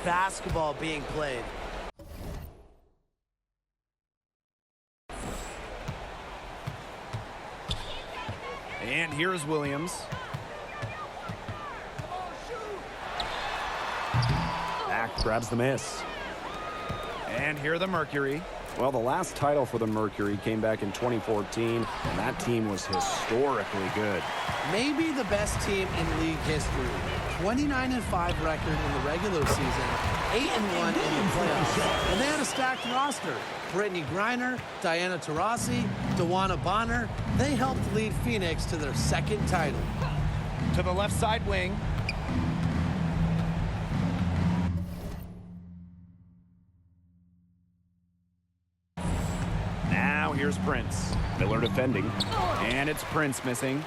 basketball being played. And here's Williams. Back grabs the miss. And here the Mercury. Well, the last title for the Mercury came back in 2014, and that team was historically good. Maybe the best team in league history. 29-5 record in the regular season, 8-1 in the playoffs. And they had a stacked roster. Brittany Griner, Diana Taurasi, Dawana Bonner. They helped lead Phoenix to their second title. To the left side wing. Now here's Prince. Miller defending. And it's Prince missing.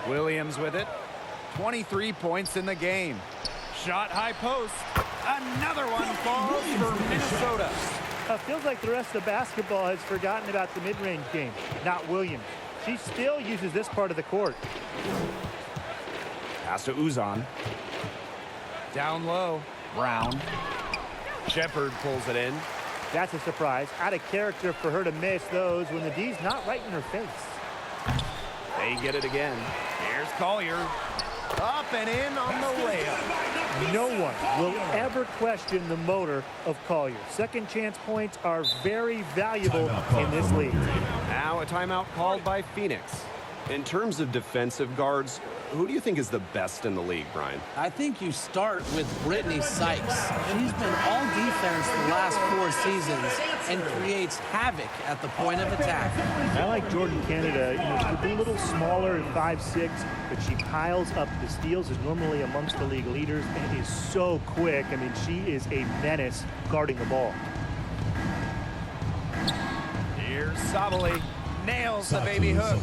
Williams with it. 23 points in the game. Shot high post. Another one falls for Minnesota. Feels like the rest of basketball has forgotten about the mid-range game, not Williams. She still uses this part of the court. Pass to Uzan. Down low. Brown. Shepard pulls it in. That's a surprise. Out of character for her to miss those when the D's not right in her face. They get it again. Here's Collier. Up and in on the layup. No one will ever question the motor of Collier. Second chance points are very valuable in this league. Now a timeout called by Phoenix. In terms of defensive guards, who do you think is the best in the league, Brian? I think you start with Brittany Sykes. She's been all defense the last 4 seasons and creates havoc at the point of attack. I like Jordan Canada. You know, she could be a little smaller at 5'6", but she piles up the steals, is normally amongst the league leaders, and is so quick. I mean, she is a menace guarding the ball. Here's Sabali. Nails the baby hook.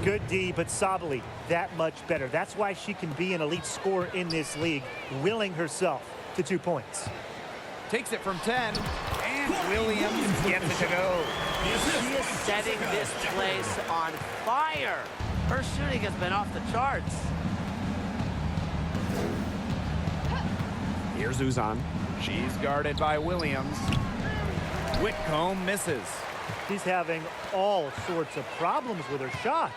Good D, but Sabali that much better. That's why she can be an elite scorer in this league, willing herself to 2 points. Takes it from 10, and Williams gets it to go. She is setting this place on fire. Her shooting has been off the charts. Here's Uzan. She's guarded by Williams. Whitcomb misses. She's having all sorts of problems with her shot.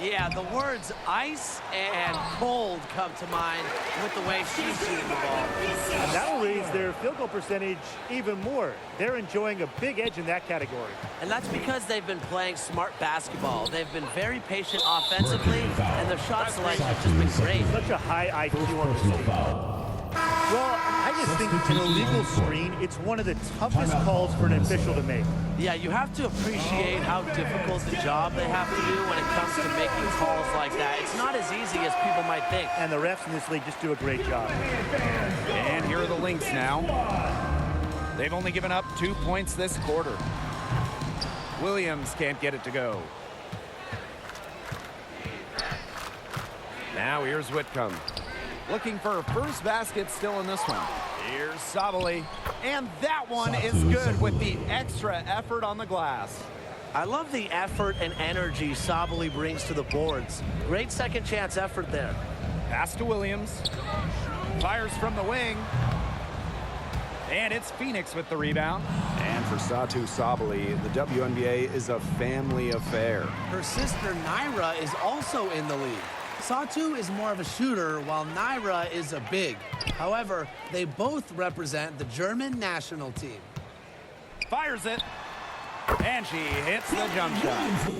Yeah, the words ice and cold come to mind with the way she's shooting the ball. And that'll raise their field goal percentage even more. They're enjoying a big edge in that category. And that's because they've been playing smart basketball. They've been very patient offensively, and their shot selection has just been great. Such a high IQ on the team. Well, I just think an illegal screen, it's one of the toughest calls for an official to make. Yeah, you have to appreciate how difficult the job they have to do when it comes to making calls like that. It's not as easy as people might think. And the refs in this league just do a great job. And here are the Lynx now. They've only given up 2 points this quarter. Williams can't get it to go. Now here's Whitcomb. Looking for her first basket still in this one. Here's Sabali. And that one is good with the extra effort on the glass. I love the effort and energy Sabali brings to the boards. Great second chance effort there. Pass to Williams. Fires from the wing. And it's Phoenix with the rebound. And for Satou Sabali, the WNBA is a family affair. Her sister Naira is also in the league. Satou is more of a shooter, while Naira is a big. However, they both represent the German national team. Fires it. And she hits the jump shot.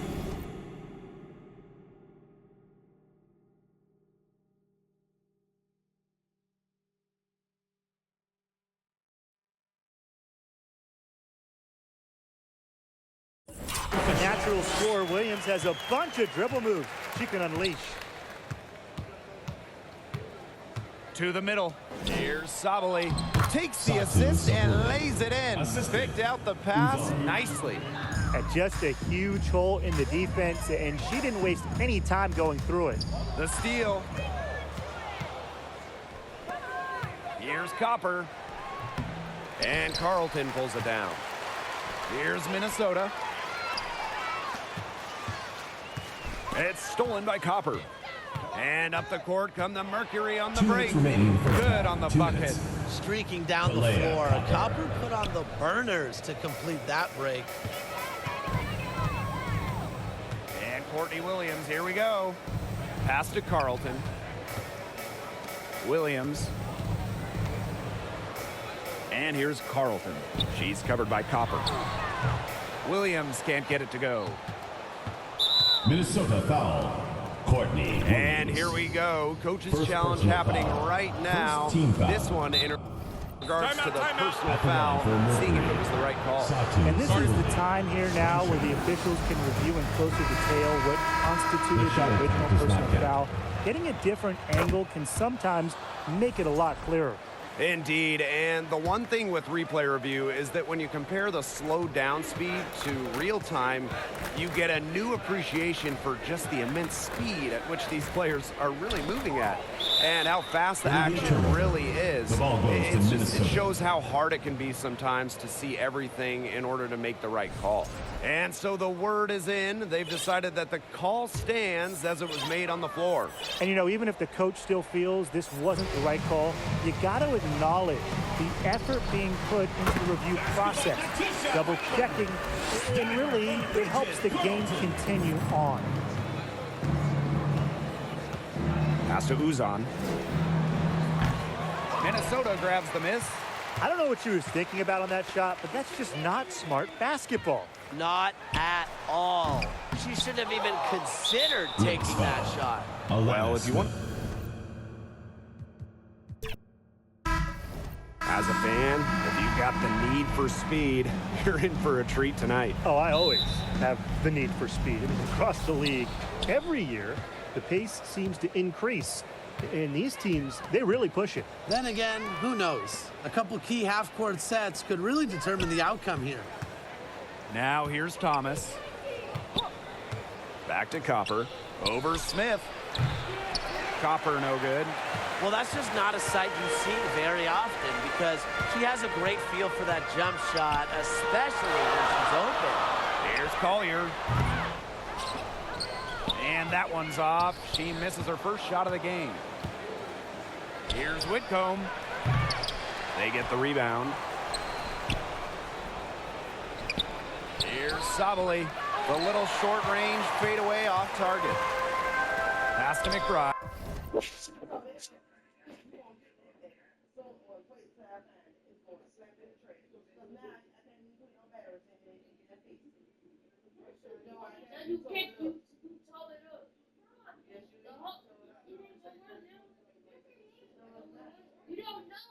A natural scorer, Williams has a bunch of dribble moves she can unleash. To the middle. Here's Sabali. Takes the assist and lays it in. Picked out the pass nicely. At just a huge hole in the defense, and she didn't waste any time going through it. The steal. Here's Copper. And Carlton pulls it down. Here's Minnesota. It's stolen by Copper. And up the court come the Mercury on the 2 break. minutes remaining in the first Good half. on the 2 bucket. minutes. Streaking down the Layup, floor. Copper. Copper put on the burners to complete that break. And Courtney Williams, here we go. Pass to Carlton. Williams. And here's Carlton. She's covered by Copper. Williams can't get it to go. Minnesota foul. Courtney Williams. And here we go. Coach's First challenge personal happening foul. right now. First team foul. This one in regards to the personal At the line foul, for Mercury. seeing if it was the right call. Satu And this is Sabali. the time here now where the officials can review in closer detail what constituted The shot the original attempt does not personal count. foul. Getting a different angle can sometimes make it a lot clearer. Indeed, and the one thing with replay review is that when you compare the slowed down speed to real time, you get a new appreciation for just the immense speed at which these players are really moving at and how fast the It'll be a action turnover. really is. The ball goes to It Minnesota. shows how hard it can be sometimes to see everything in order to make the right call. And so the word is in. They've decided that the call stands as it was made on the floor. And, you know, even if the coach still feels this wasn't the right call, you got to acknowledge the effort being put into the review process, double checking, and really it helps the game continue on. Pass to Uzan. Minnesota grabs the miss. I don't know what she was thinking about on that shot, but that's just not smart basketball. Not at all. She shouldn't have even considered taking that shot. Well, if you want... As a fan, if you've got the need for speed, you're in for a treat tonight. Oh, I always have the need for speed. I mean, across the league, every year, the pace seems to increase. And these teams, they really push it. Then again, who knows? A couple key half-court sets could really determine the outcome here. Now here's Thomas. Back to Copper. Over Smith. Copper no good. Well, that's just not a sight you see very often because she has a great feel for that jump shot, especially when she's open. Here's Collier. And that one's off. She misses her first shot of the game. Here's Whitcomb. They get the rebound. Here's Sabali. The little short range fadeaway off target. Pass to McBride. You can't you tall it up. The whole, you don't know.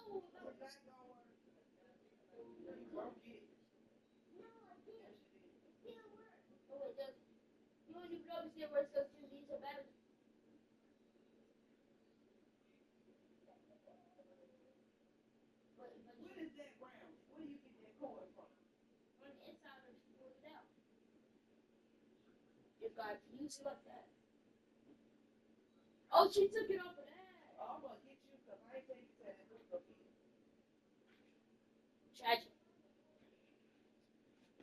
You don't even understand where it says you need to better. What is that ground? Where do you get that cord from? On the inside of it, pull it out. You got to use it like that. Oh, she took it off of that. Oh, I'm gonna get you because I ain't taking that. Tragic.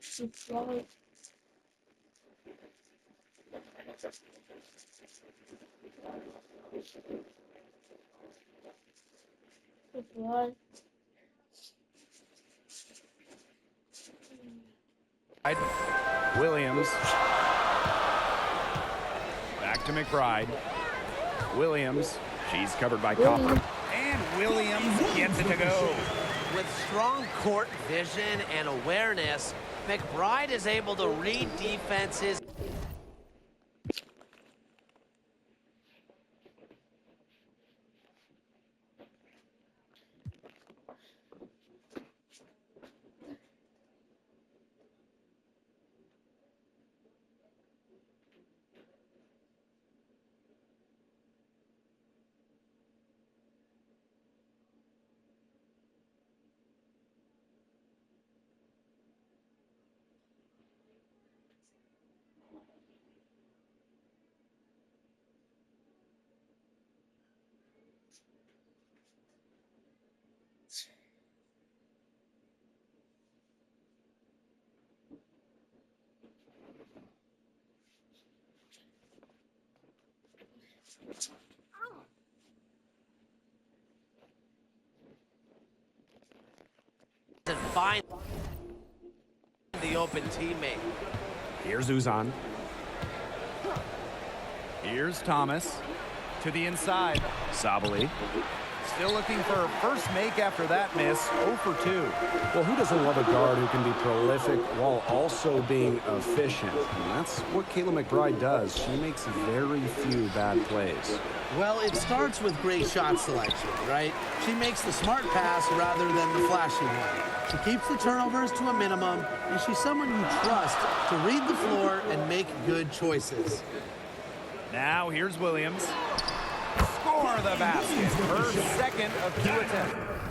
It's slow. Good one. Williams. Back to McBride. Williams. She's covered by Copper. And Williams gets it to go. With strong court vision and awareness, McBride is able to read defenses. find the open teammate. Here's Uzan. Here's Thomas. To the inside. Sabali. Still looking for her first make after that miss. 0 for 2. Well, who doesn't love a guard who can be prolific while also being efficient? And that's what Kayla McBride does. She makes very few bad plays. Well, it starts with great shot selection, right? She makes the smart pass rather than the flashy one. She keeps the turnovers to a minimum, and she's someone you trust to read the floor and make good choices. Now here's Williams. Score the basket. Her second of 2 attempts.